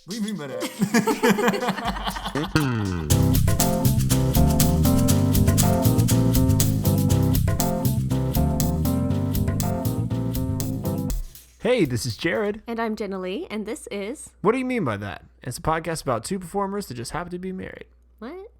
What do you mean by that? Hey, this is Jared. And I'm Genna Lee, and this is... What do you mean by that? It's a podcast about two performers that just happen to be married. What?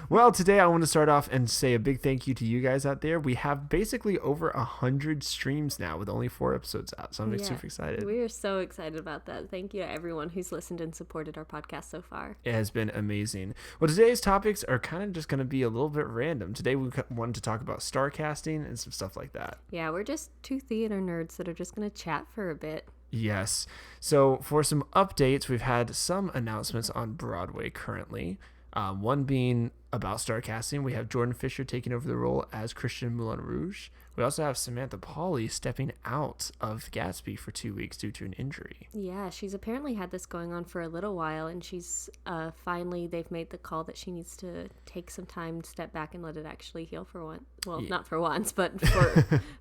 Well, today I want to start off and say a big thank you to you guys out there. We have basically over 100 streams now with only 4 episodes out, so I'm super excited. We are so excited about that. Thank you to everyone who's listened and supported our podcast so far. It has been amazing. Well, today's topics are kind of just going to be a little bit random. Today we wanted to talk about star casting and some stuff like that. Yeah, we're just two theater nerds that are just going to chat for a bit. Yes. So for some updates, we've had some announcements on Broadway currently. One being about star casting. We have Jordan Fisher taking over the role as Christian Moulin Rouge. We also have Samantha Pauly stepping out of Gatsby for 2 weeks due to an injury. Yeah, she's apparently had this going on for a little while, and she's finally, they've made the call that she needs to take some time, step back, and let it actually heal for once. Well, not for once, but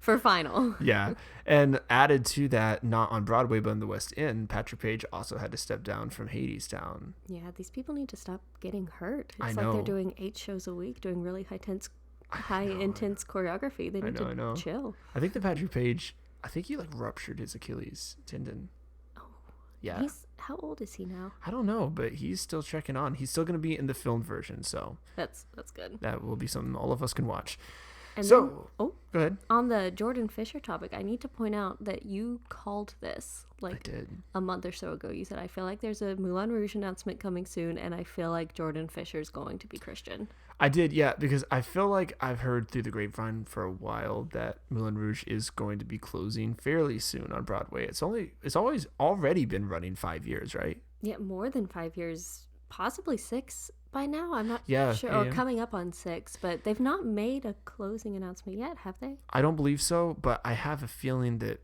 for final. Yeah, and added to that, not on Broadway, but in the West End, Patrick Page also had to step down from Hadestown. Yeah, these people need to stop getting hurt. It's I know. like they're doing 8 shows a week, doing really intense choreography. They need to chill. I think the Patrick Page, he ruptured his Achilles tendon. Oh, yeah. How old is he now? I don't know, but he's still checking on. He's still going to be in the filmed version, so that's good. That will be something all of us can watch. And so, then, go ahead. On the Jordan Fisher topic, I need to point out that you called this a month or so ago. You said, I feel like there's a Moulin Rouge announcement coming soon, and I feel like Jordan Fisher's going to be Christian. I did, yeah, because I feel like I've heard through the grapevine for a while that Moulin Rouge is going to be closing fairly soon on Broadway. It's always already been running 5 years, right? Yeah, more than 5 years, possibly 6 by now. I'm not sure, or coming up on 6, but they've not made a closing announcement yet, have they? I don't believe so, but I have a feeling that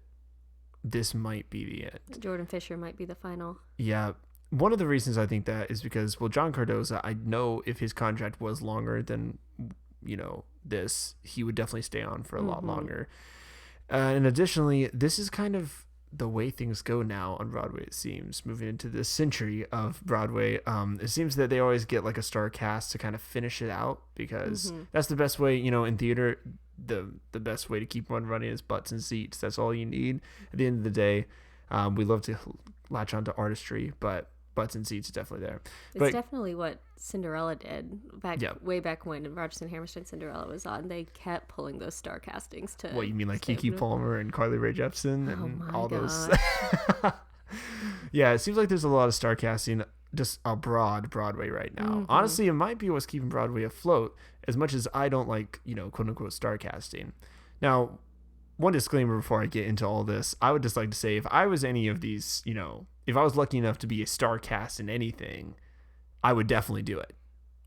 this might be the end. Jordan Fisher might be the final. Yeah. One of the reasons I think that is because, John Cardoza, I know if his contract was longer than, this, he would definitely stay on for a lot longer. And additionally, this is kind of the way things go now on Broadway, it seems, moving into this century of Broadway. It seems that they always get like a star cast to kind of finish it out because that's the best way, in theater, the best way to keep one running is butts and seats. That's all you need. At the end of the day, we love to latch onto artistry, but butts and seats is definitely there. It's definitely what Cinderella did way back when Rodgers and Hammerstein Cinderella was on. They kept pulling those star castings to... What, you mean like Keke Palmer and Carly Rae Jepsen and all those? Yeah, it seems like there's a lot of star casting just abroad Broadway right now. Honestly, it might be what's keeping Broadway afloat, as much as I don't like, quote unquote star casting. Now, one disclaimer before I get into all this, I would just like to say if I was any of these, if I was lucky enough to be a star cast in anything, I would definitely do it.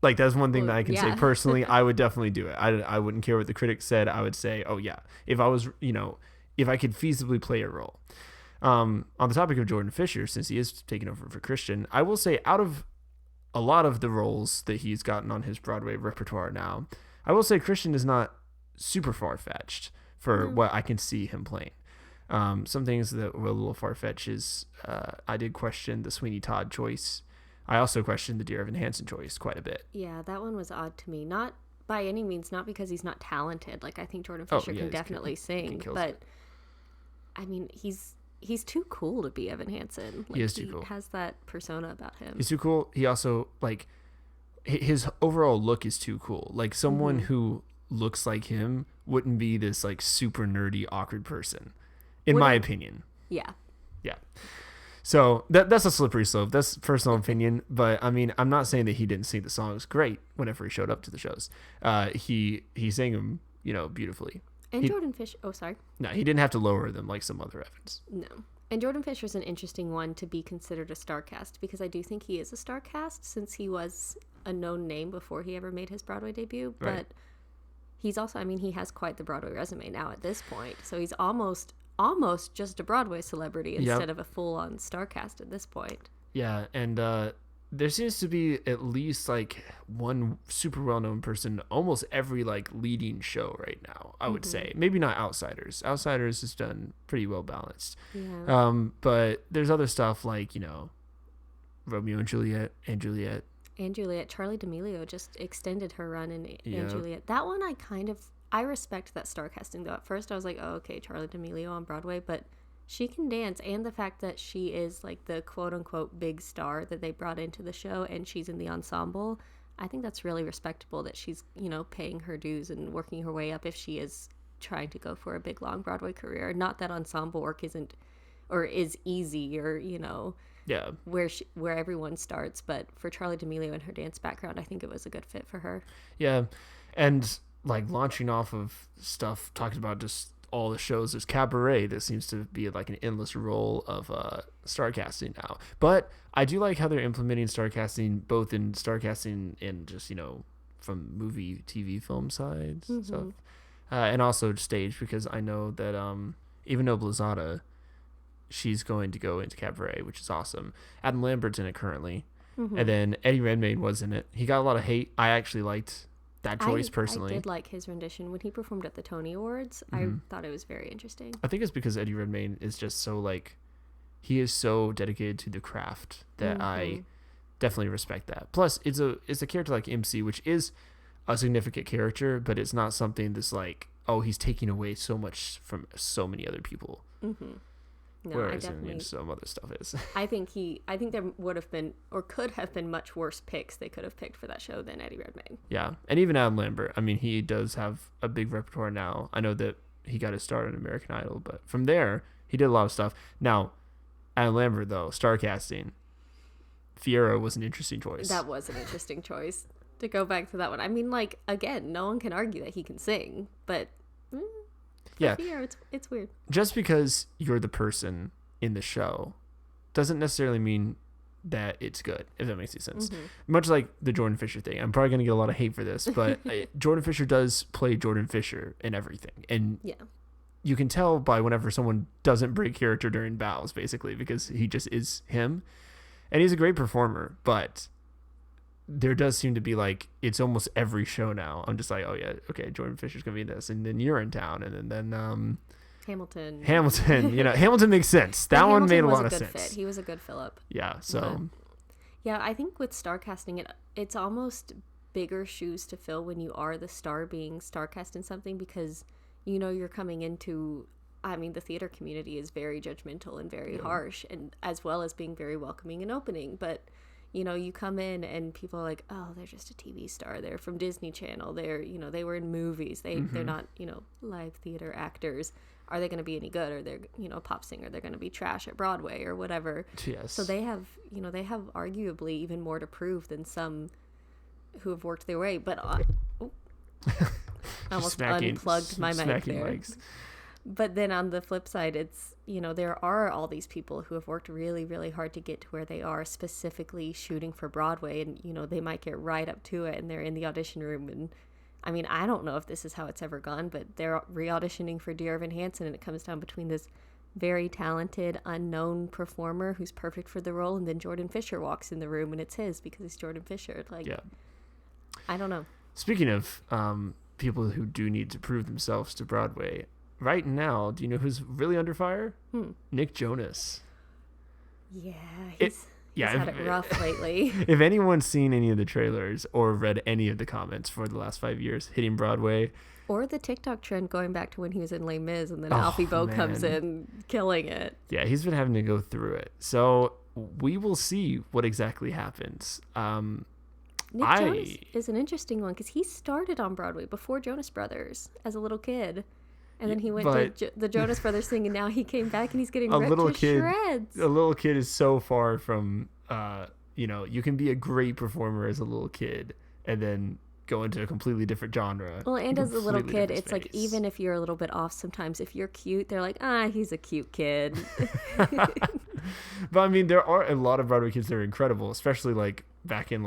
Like, that's one thing that I can say personally. I would definitely do it. I wouldn't care what the critics said. I would say, oh yeah, if I was, if I could feasibly play a role. On the topic of Jordan Fisher, since he is taking over for Christian, I will say out of a lot of the roles that he's gotten on his Broadway repertoire now, I will say Christian is not super far-fetched for what I can see him playing. Some things that were a little far-fetched is I did question the Sweeney Todd choice. I also questioned the Dear Evan Hansen choice quite a bit. Yeah, that one was odd to me. Not by any means, not because he's not talented. Like, I think Jordan Fisher can definitely sing, but I mean, he's too cool to be Evan Hansen. Like, he is too cool. He has that persona about him. He's too cool. He also, like, his overall look is too cool. Like, someone who looks like him wouldn't be this, like, super nerdy, awkward person, in my opinion. Yeah. So that's a slippery slope. That's personal opinion. But I mean, I'm not saying that he didn't sing the songs great whenever he showed up to the shows. He sang them, beautifully. And Jordan Fisher. Oh, sorry. No, he didn't have to lower them like some other Evans. No. And Jordan Fisher's an interesting one to be considered a star cast because I do think he is a star cast since he was a known name before he ever made his Broadway debut. But right. He's also, he has quite the Broadway resume now at this point. So he's almost just a Broadway celebrity instead of a full-on star cast at this point. Yeah, and there seems to be at least like one super well-known person almost every like leading show right now, I would say. Maybe not Outsiders. Outsiders is done pretty well balanced. Yeah. But there's other stuff like, you know, Romeo and Juliet. Charlie D'Amelio just extended her run in Yeah. and Juliet. That one I respect that star casting though. At first I was like, oh, okay, Charlie D'Amelio on Broadway, but she can dance, and the fact that she is like the quote unquote big star that they brought into the show and she's in the ensemble, I think that's really respectable that she's, you know, paying her dues and working her way up if she is trying to go for a big long Broadway career. Not that ensemble work isn't or is easy or, you know, Yeah. where everyone starts, but for Charlie D'Amelio and her dance background, I think it was a good fit for her. Yeah. And like launching off of stuff talking about just all the shows, there's Cabaret that seems to be like an endless roll of star casting now. But I do like how they're implementing star casting, both in star casting and just, you know, from movie, TV, film sides stuff, and also stage, because I know that even though Blazada, she's going to go into Cabaret, which is awesome. Adam Lambert's in it currently, and then Eddie Redmayne was in it. He got a lot of hate. I actually liked that choice personally. I did like his rendition when he performed at the Tony Awards. I thought it was very interesting. I think it's because Eddie Redmayne is just so like, he is so dedicated to the craft that I definitely respect that. Plus, it's a character like MC, which is a significant character, but it's not something that's like, oh, he's taking away so much from so many other people. No, whereas in some other stuff is. I think there would have been or could have been much worse picks they could have picked for that show than Eddie Redmayne. Yeah, and even Adam Lambert. I mean, he does have a big repertoire now. I know that he got his start in American Idol, but from there he did a lot of stuff. Now, Adam Lambert though, star casting, Fiero was an interesting choice. That was an interesting choice. To go back to that one, I mean, like, again, no one can argue that he can sing, but. Yeah, it's weird. Just because you're the person in the show doesn't necessarily mean that it's good, if that makes any sense. Much like the Jordan Fisher thing. I'm probably going to get a lot of hate for this, but Jordan Fisher does play Jordan Fisher in everything. And you can tell by whenever someone doesn't break character during bows, basically, because he just is him. And he's a great performer, but there does seem to be like, it's almost every show now. I'm just like, oh yeah, okay, Jordan Fisher's gonna be in this, and then you're in town, and then Hamilton. You know, Hamilton makes sense. That one made a lot of sense. Fit. He was a good fill-up. Yeah. So. Yeah, I think with star casting, it's almost bigger shoes to fill when you are the star being star cast in something, because you know you're coming into. I mean, the theater community is very judgmental and very harsh, and as well as being very welcoming and opening, but. You know, you come in and people are like, oh, they're just a TV star. They're from Disney Channel. They're, you know, they were in movies. They're not, you know, live theater actors. Are they going to be any good? Or they're, you know, a pop singer. They're going to be trash at Broadway or whatever. Yes. So they have, you know, they have arguably even more to prove than some who have worked their way. But I almost unplugged my mic there. Mics. But then on the flip side, it's, you know, there are all these people who have worked really, really hard to get to where they are, specifically shooting for Broadway. And, you know, they might get right up to it and they're in the audition room. And I mean, I don't know if this is how it's ever gone, but they're re-auditioning for Dear Evan Hansen. And it comes down between this very talented, unknown performer who's perfect for the role. And then Jordan Fisher walks in the room and it's his because he's Jordan Fisher. Like, I don't know. Speaking of people who do need to prove themselves to Broadway, right now, do you know who's really under fire? Nick Jonas. Yeah, he's had it rough lately. If anyone's seen any of the trailers or read any of the comments for the last 5 years hitting Broadway, or the TikTok trend going back to when he was in Les Mis and then Alfie Boe comes in killing it. Yeah, he's been having to go through it. So we will see what exactly happens. Nick Jonas is an interesting one because he started on Broadway before Jonas Brothers as a little kid. And then he went to the Jonas Brothers thing, and now he came back, and he's getting ripped to shreds. A little kid is so far from, you know, you can be a great performer as a little kid, and then go into a completely different genre. Well, and as a little kid, it's like, even if you're a little bit off sometimes, if you're cute, they're like, he's a cute kid. But I mean, there are a lot of Broadway kids that are incredible, especially like back in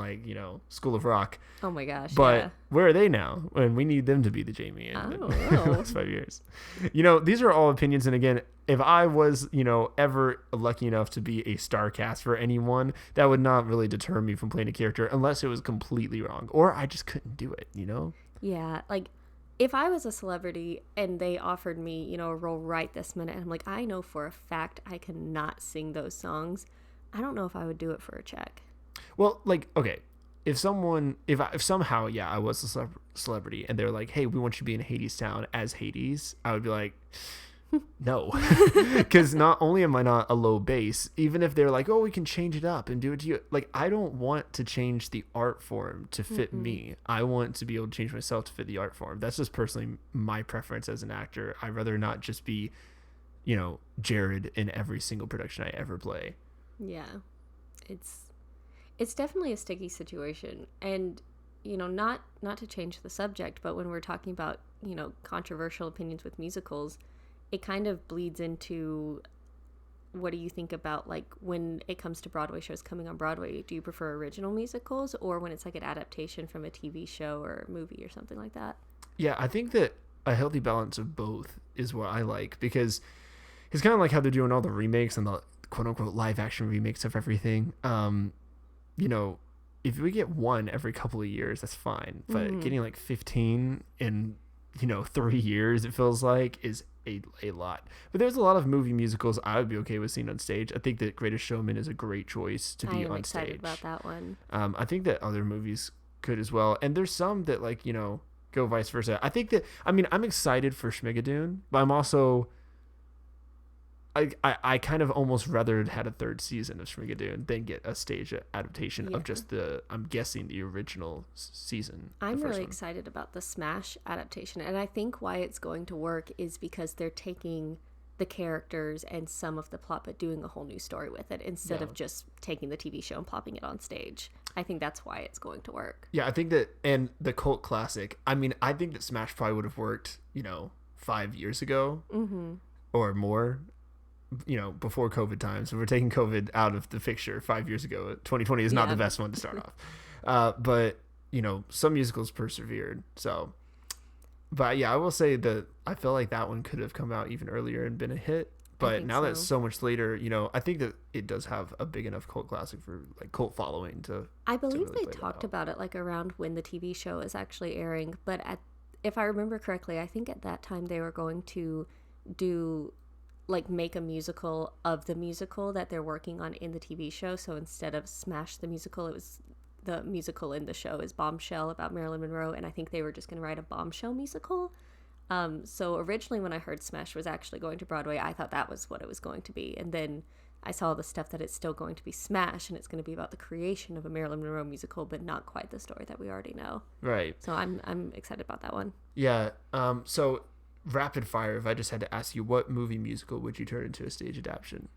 School of Rock. Oh my gosh. But yeah. where are they now? And we need them to be the Jamie in the last 5 years. These are all opinions. And again, if I was, ever lucky enough to be a star cast for anyone, that would not really deter me from playing a character unless it was completely wrong or I just couldn't do it, Yeah. Like, if I was a celebrity and they offered me, a role right this minute, and I'm like, I know for a fact I cannot sing those songs, I don't know if I would do it for a check. Well, okay, if somehow, I was a celebrity and they're like, hey, we want you to be in Hades Town as Hades, I would be like, no, because not only am I not a low bass, even if they're like, oh, we can change it up and do it to you, I don't want to change the art form to fit me. I want to be able to change myself to fit the art form. That's just personally my preference as an actor. I'd rather not just be, Jared in every single production I ever play. Yeah, it's definitely a sticky situation, and not to change the subject, but when we're talking about controversial opinions with musicals, it kind of bleeds into, what do you think about when it comes to Broadway shows coming on Broadway? Do you prefer original musicals or when it's an adaptation from a TV show or movie or something like that? Yeah, I think that a healthy balance of both is what I like, because it's kind of like how they're doing all the remakes and the quote unquote live action remakes of everything. If we get one every couple of years, that's fine. But getting 15 in 3 years, it feels like, is a lot. But there's a lot of movie musicals I would be okay with seeing on stage. I think that Greatest Showman is a great choice to be on stage. I am excited about that one. I think that other movies could as well. And there's some that go vice versa. I think that, I'm excited for Schmigadoon, but I'm also, I kind of almost rather had a third season of Schmigadoon than get a stage adaptation of just I'm guessing the original season. I'm really excited about the Smash adaptation, and I think why it's going to work is because they're taking the characters and some of the plot but doing a whole new story with it instead of just taking the TV show and plopping it on stage. I think that's why it's going to work. Yeah, I think that, and the cult classic, I think that Smash probably would have worked 5 years ago or more, before COVID times. So we're taking COVID out of the picture 5 years ago. 2020 is not the best one to start off. But, some musicals persevered. So, but yeah, I will say that I feel like that one could have come out even earlier and been a hit. But now that it's so much later, I think that it does have a big enough cult classic for cult following to. I believe they talked about it around when the TV show is actually airing. But if I remember correctly, I think at that time they were going to do make a musical of the musical that they're working on in the TV show. So instead of Smash the musical, it was the musical in the show is Bombshell about Marilyn Monroe, and I think they were just going to write a Bombshell musical. So originally when I heard Smash was actually going to Broadway, I thought that was what it was going to be, and then I saw the stuff that it's still going to be Smash, and it's going to be about the creation of a Marilyn Monroe musical, but not quite the story that we already know. Right. So I'm excited about that one. Yeah. So rapid fire, if I just had to ask you, what movie musical would you turn into a stage adaptation?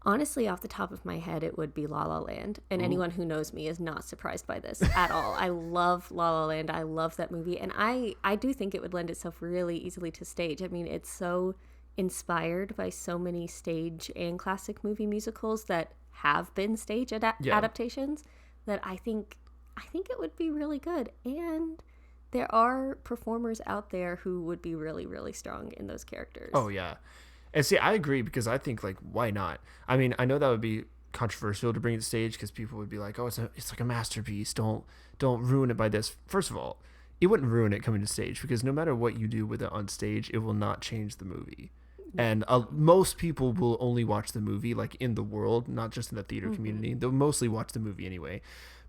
Honestly, off the top of my head, it would be La La Land. And anyone who knows me is not surprised by this at all. I love La La Land. I love that movie. And I do think it would lend itself really easily to stage. It's so inspired by so many stage and classic movie musicals that have been stage adaptations that I think it would be really good. And there are performers out there who would be really, really strong in those characters. Oh, yeah. And see, I agree, because I think, why not? I know that would be controversial to bring it to stage, because people would be like, oh, it's like a masterpiece. Don't ruin it by this. First of all, it wouldn't ruin it coming to stage, because no matter what you do with it on stage, it will not change the movie. And most people will only watch the movie, in the world, not just in the theater community. They'll mostly watch the movie anyway.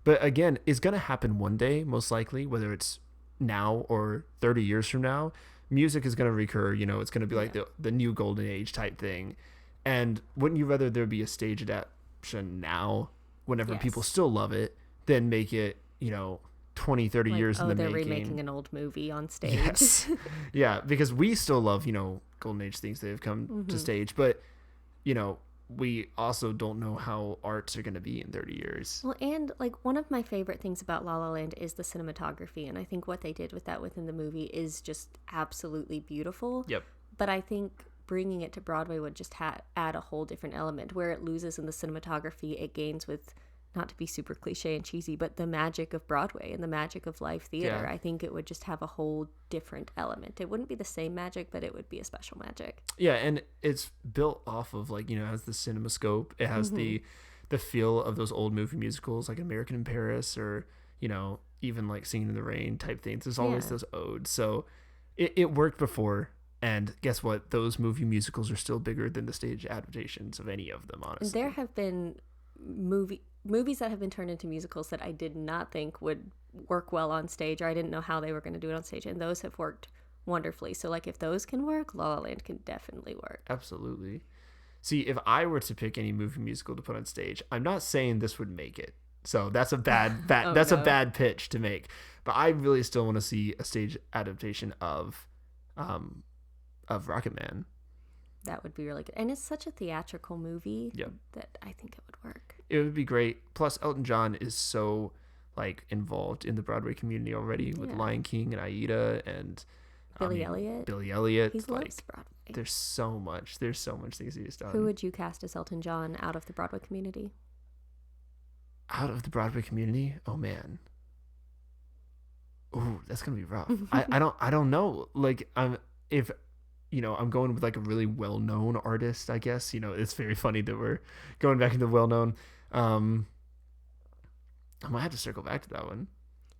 But again, it's going to happen one day, most likely, whether it's now or 30 years from now. Music is going to recur, it's going to be the new golden age type thing. And wouldn't you rather there be a stage adaptation now, whenever people still love it, than make it, 20, 30 years in the making? Oh, they're remaking an old movie on stage. Yes. Yeah, because we still love, golden age things that have come to stage. But, we also don't know how arts are going to be in 30 years. Well, and one of my favorite things about La La Land is the cinematography, and I think what they did with that within the movie is just absolutely beautiful. Yep. But I think bringing it to Broadway would just add a whole different element. Where it loses in the cinematography, it gains with not to be super cliche and cheesy, but the magic of Broadway and the magic of live theater. Yeah. I think it would just have a whole different element. It wouldn't be the same magic, but it would be a special magic. Yeah, and it's built off of like, it has the CinemaScope. It has the feel of those old movie musicals like American in Paris, or, even like Singing in the Rain type things. There's always those odes. So it worked before. And guess what? Those movie musicals are still bigger than the stage adaptations of any of them, honestly. And there have been movies that have been turned into musicals that I did not think would work well on stage, or I didn't know how they were going to do it on stage, and those have worked wonderfully. So like if those can work, La La Land can definitely work. Absolutely. See, if I were to pick any movie musical to put on stage, I'm not saying this would make it. So that's a bad a bad pitch to make. But I really still want to see a stage adaptation of Rocket Man. That would be really good. And it's such a theatrical movie that I think it would work. It would be great. Plus, Elton John is so involved in the Broadway community already with Lion King and Aida and Billy Elliot. He loves Broadway. There's so much things he's done. Who would you cast as Elton John out of the Broadway community? Out of the Broadway community? Oh man. Ooh, that's gonna be rough. I don't know. I'm going with like a really well-known artist, I guess. It's very funny that we're going back into well-known. I might have to circle back to that one.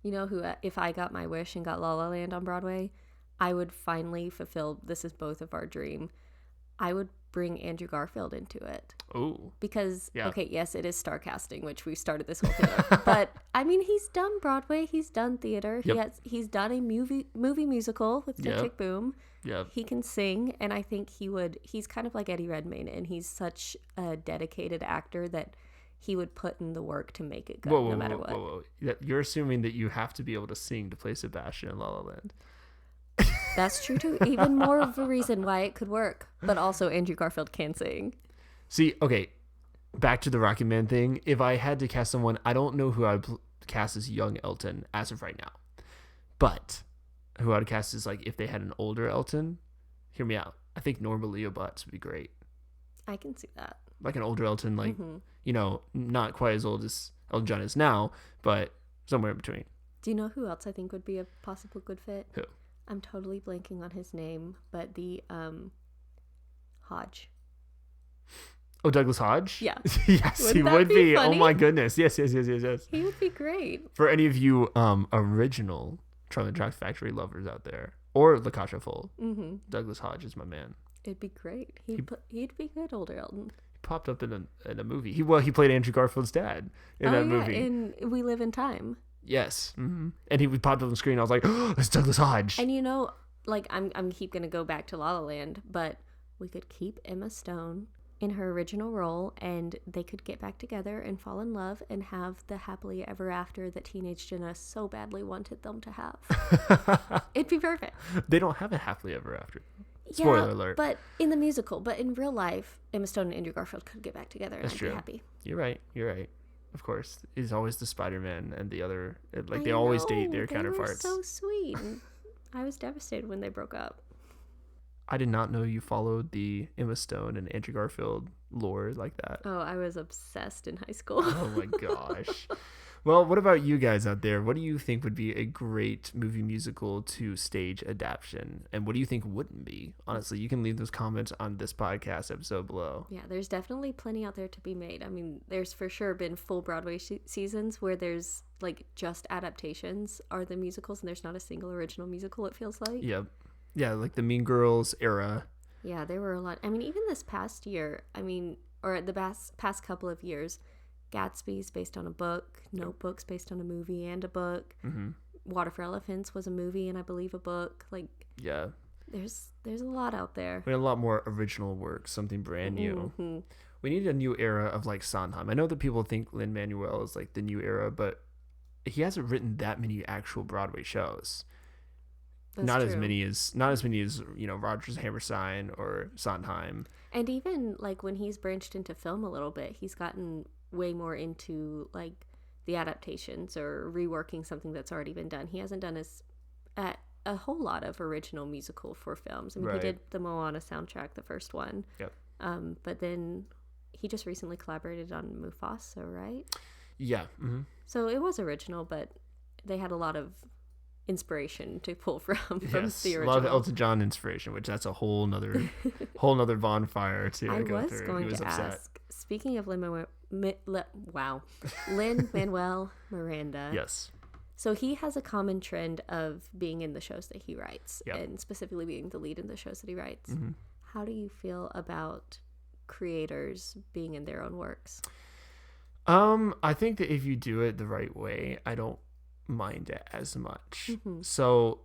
You know who, if I got my wish and got La La Land on Broadway, I would finally fulfill, this is both of our dream, I would bring Andrew Garfield into it. Oh. Because, okay, yes, it is star casting, which we started this whole thing with. But, I mean, he's done Broadway. He's done theater. Yep. He's done a movie musical with Tick Tick Boom. Yep. He can sing, and I think he's kind of like Eddie Redmayne, and he's such a dedicated actor that he would put in the work to make it good no matter what. Whoa. You're assuming that you have to be able to sing to play Sebastian in La La Land. That's true too. Even more of a reason why it could work. But also Andrew Garfield can sing. See, okay, back to the Rocket Man thing. If I had to cast someone, I don't know who I'd cast as young Elton as of right now. But who I'd cast is if they had an older Elton. Hear me out. I think Norma Leo Butts would be great. I can see that. Like an older Elton, not quite as old as Elton John is now, but somewhere in between. Do you know who else I think would be a possible good fit? Who? I'm totally blanking on his name, but the Hodge. Oh, Douglas Hodge? Yeah. Yes, Wouldn't he that would be. funny? Oh my goodness. Yes. He would be great. For any of you original Charlie and the Chocolate Factory lovers out there, or La Cacha Full, Douglas Hodge is my man. It'd be great. He'd be good, older Elton. He popped up in a movie. He played Andrew Garfield's dad in that movie. In We Live in Time. Yes. Mm-hmm. And he popped up on the screen. I was like, oh, it's Douglas Hodge. And I'm keep going to go back to La La Land, but we could keep Emma Stone in her original role, and they could get back together and fall in love and have the happily ever after that teenage Jenna so badly wanted them to have. It'd be perfect. They don't have a happily ever after. Spoiler alert. But in the musical, but in real life, Emma Stone and Andrew Garfield could get back together and be happy. You're right. Of course. It's always the Spider-Man and the other, they always date their counterparts. They were so sweet. I was devastated when they broke up. I did not know you followed the Emma Stone and Andrew Garfield lore like that. Oh, I was obsessed in high school. Oh my gosh. Well, what about you guys out there? What do you think would be a great movie musical to stage adaptation? And what do you think wouldn't be? Honestly, you can leave those comments on this podcast episode below. Yeah, there's definitely plenty out there to be made. I mean, there's for sure been full Broadway seasons where there's just adaptations are the musicals and there's not a single original musical, it feels like. Yep. Yeah, like the Mean Girls era. Yeah, there were a lot. I mean, even this past year, or the past couple of years, Gatsby's based on a book, Notebook's based on a movie and a book. Mm-hmm. Water for Elephants was a movie and I believe a book. Yeah. There's a lot out there. We had a lot more original work, something brand new. Mm-hmm. We need a new era of Sondheim. I know that people think Lin-Manuel is the new era, but he hasn't written that many actual Broadway shows. That's not true. as many as Rodgers Hammerstein or Sondheim. And even when he's branched into film a little bit, he's gotten way more into the adaptations or reworking something that's already been done. He hasn't done a whole lot of original musical for films. I mean, He did the Moana soundtrack, the first one. Yep. But then he just recently collaborated on Mufasa, right? Yeah. Mm-hmm. So it was original, but they had a lot of inspiration to pull from Yes, the a original. lot of Elton John inspiration, which that's a whole nother bonfire to I go was through. going He was to upset. ask, speaking of Lin-Manuel Miranda. Yes. So he has a common trend of being in the shows that he writes, Yep. and specifically being the lead in the shows that he writes. Mm-hmm. How do you feel about creators being in their own works? I think that if you do it the right way, I don't mind it as much. Mm-hmm. So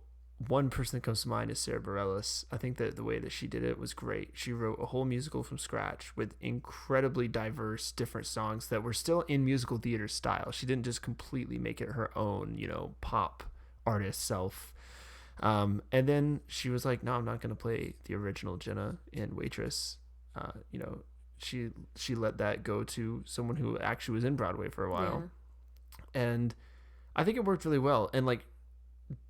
one person that comes to mind is Sarah Bareilles. I think that the way that she did it was great. She wrote a whole musical from scratch with incredibly diverse, different songs that were still in musical theater style. She didn't just completely make it her own, pop artist self. And then she was like, no, I'm not going to play the original Genna in Waitress. She let that go to someone who actually was in Broadway for a while. Yeah. And I think it worked really well. And like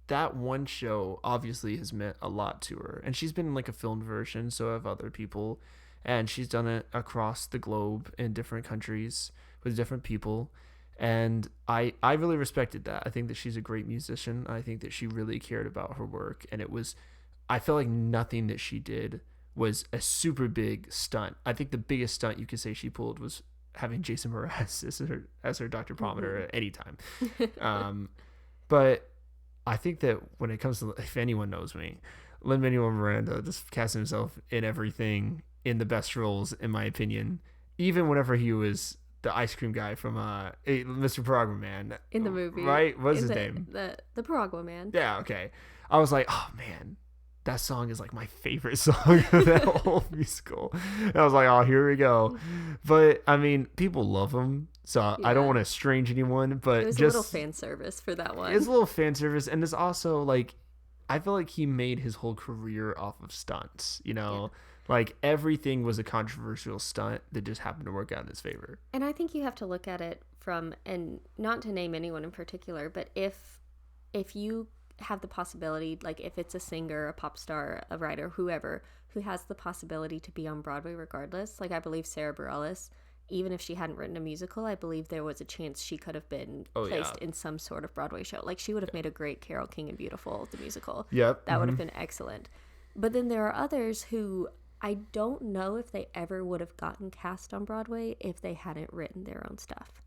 that one show obviously has meant a lot to her. And she's been in like a filmed version, so have other people. And she's done it across the globe in different countries with different people. And I really respected that. I think that she's a great musician. I think that she really cared about her work. And I felt like nothing that she did was a super big stunt. I think the biggest stunt you could say she pulled was having Jason Mraz as her Dr. Prometer at any time. But I think that when it comes to, if anyone knows me, Lin-Manuel Miranda just cast himself in everything in the best roles, in my opinion. Even whenever he was the ice cream guy from Mr. Paragua Man. In the movie. Right? What's his name? The Paragua Man. Yeah, okay. I was like, oh man, that song is like my favorite song of that whole musical. And I was like, oh, here we go. But I mean, people love him, so yeah. I don't want to estrange anyone. But it was just a little fan service for that one. It's a little fan service, and it's also like, I feel like he made his whole career off of stunts. Yeah. Like everything was a controversial stunt that just happened to work out in his favor. And I think you have to look at it from, and not to name anyone in particular, but if you have the possibility, like if it's a singer, a pop star, a writer, whoever who has the possibility to be on Broadway regardless, like I believe Sarah Bareilles, even if she hadn't written a musical, I believe there was a chance she could have been placed in some sort of Broadway show. Like she would have made a great Carole King and Beautiful, the musical. Yep. That would have been excellent. But then there are others who I don't know if they ever would have gotten cast on Broadway if they hadn't written their own stuff.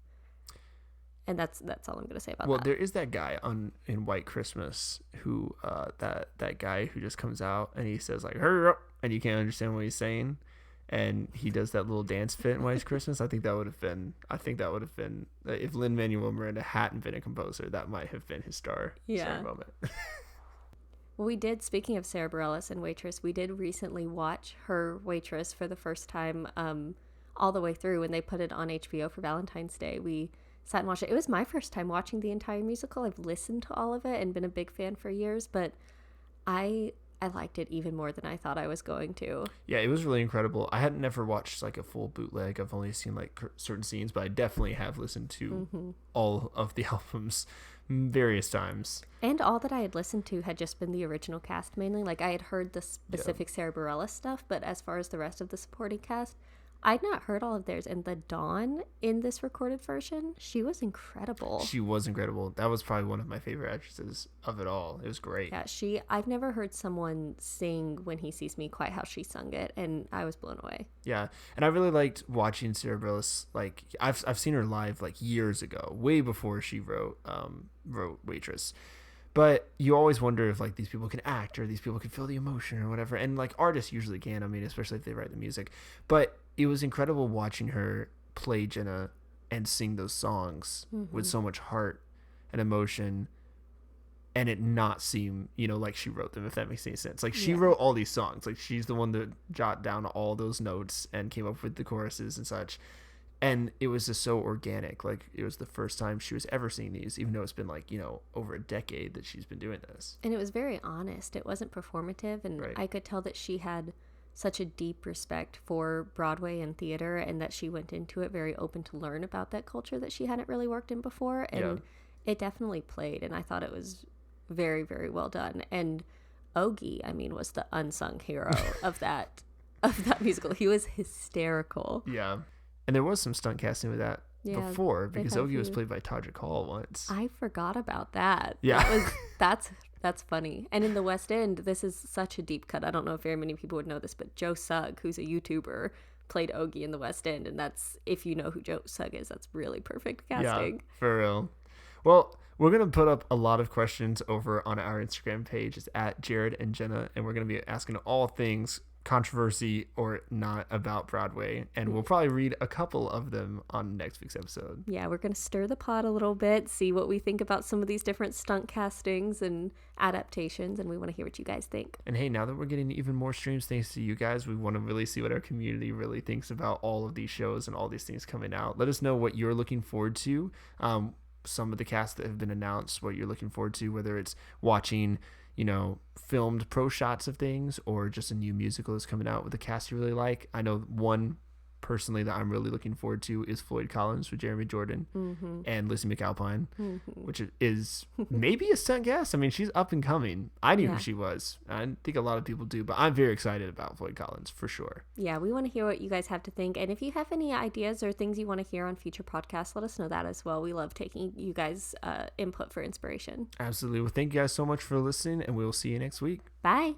And that's all I'm going to say about that. Well, there is that guy in White Christmas who that guy who just comes out and he says like hurry up, and you can't understand what he's saying, and he does that little dance fit in White Christmas. I think that would have been if Lin-Manuel Miranda hadn't been a composer, that might have been his star moment. Well, we did, speaking of Sarah Bareilles and Waitress, we did recently watch her Waitress for the first time all the way through when they put it on HBO for Valentine's Day. We sat and watched it. It was my first time watching the entire musical. I've listened to all of it and been a big fan for years, but I liked it even more than I thought I was going to. Yeah, it was really incredible. I had never watched like a full bootleg. I've only seen like certain scenes, but I definitely have listened to all of the albums various times. And all that I had listened to had just been the original cast mainly. Like I had heard the specific Sarah Bareilles stuff, but as far as the rest of the supporting cast, I'd not heard all of theirs. And the Dawn in this recorded version, she was incredible. She was incredible. That was probably one of my favorite actresses of it all. It was great. Yeah, I've never heard someone sing When He Sees Me quite how she sung it, and I was blown away. Yeah, and I really liked watching Sarah Bareilles. Like I've seen her live like years ago, way before she wrote Waitress. But you always wonder if like these people can act or these people can feel the emotion or whatever. And like artists usually can, I mean, especially if they write the music. But it was incredible watching her play Genna and sing those songs with so much heart and emotion, and it not seem, like she wrote them, if that makes any sense. Like she wrote all these songs. Like she's the one that jotted down all those notes and came up with the choruses and such. And it was just so organic. Like it was the first time she was ever seeing these, even though it's been like, over a decade that she's been doing this. And it was very honest. It wasn't performative. And I could tell that she had such a deep respect for Broadway and theater, and that she went into it very open to learn about that culture that she hadn't really worked in before. And it definitely played. And I thought it was very, very well done. And Ogie, I mean, was the unsung hero of that musical. He was hysterical. Yeah. And there was some stunt casting with that before, because Ogie was played by Todrick Hall once. I forgot about that. Yeah. That's funny. And in the West End, this is such a deep cut. I don't know if very many people would know this, but Joe Sugg, who's a YouTuber, played Ogie in the West End, and that's, if you know who Joe Sugg is, that's really perfect casting. Yeah, for real. Well, we're going to put up a lot of questions over on our Instagram page. It's at Jared and Genna, and we're going to be asking all things controversy or not about Broadway, and we'll probably read a couple of them on next week's episode. Yeah, we're going to stir the pot a little bit, see what we think about some of these different stunt castings and adaptations, and we want to hear what you guys think. And hey, now that we're getting even more streams thanks to you guys, we want to really see what our community really thinks about all of these shows and all these things coming out. Let us know what you're looking forward to, some of the casts that have been announced, what you're looking forward to, whether it's watching filmed pro shots of things or just a new musical that's coming out with a cast you really like. I know one personally that I'm really looking forward to is Floyd Collins with Jeremy Jordan and Lizzie McAlpine, which is maybe a stunt cast. I mean, she's up and coming. I knew who she was. I think a lot of people do, but I'm very excited about Floyd Collins for sure. Yeah, we want to hear what you guys have to think. And if you have any ideas or things you want to hear on future podcasts, let us know that as well. We love taking you guys' input for inspiration. Absolutely. Well, thank you guys so much for listening, and we'll see you next week. Bye.